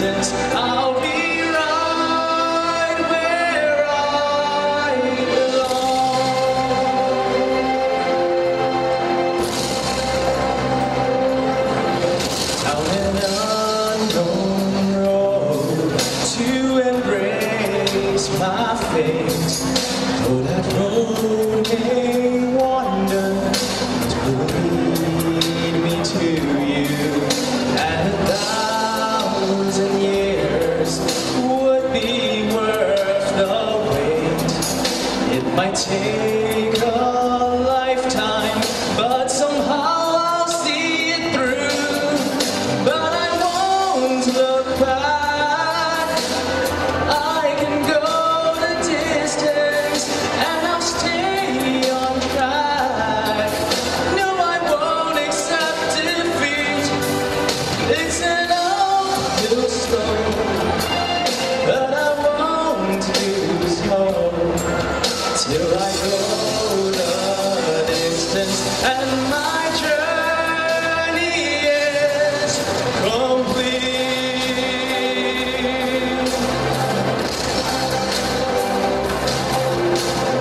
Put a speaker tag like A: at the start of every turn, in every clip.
A: distance, I'll be right where I belong. Down an unknown road to embrace my fate, though that road may wander, it will lead me to you. And 1,000 years would be worth the wait. It might take a lifetime, but somehow I'll see it through. But I won't look back. I can go the distance, and I'll stay on track. No, I won't accept defeat. It's an uphill slope, but I won't lose hope till I go the distance and my journey is complete.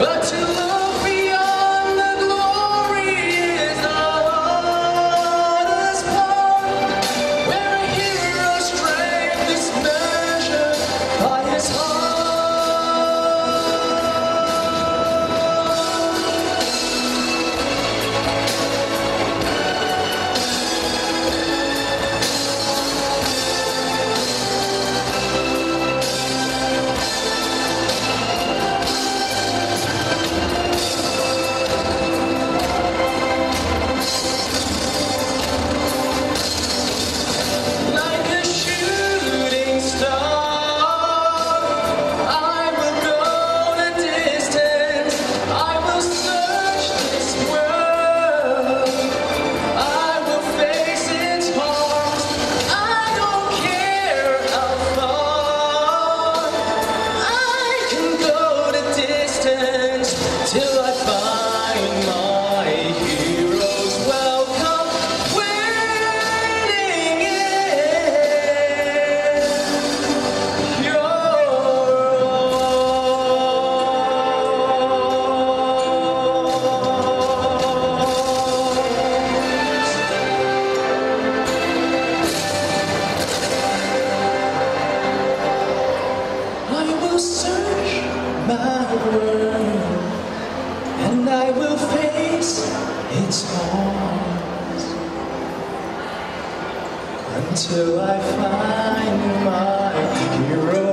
A: But to look beyond the glory is the hardest part, where a hero's strength is measured by his heart. Like a shooting star, I will go the distance. I will search this world. I will face its harms. I don't care how far. I can go the distance till I find my hero's welcome waiting in your arms. I will search my world, and I will face its harms until I find my hero.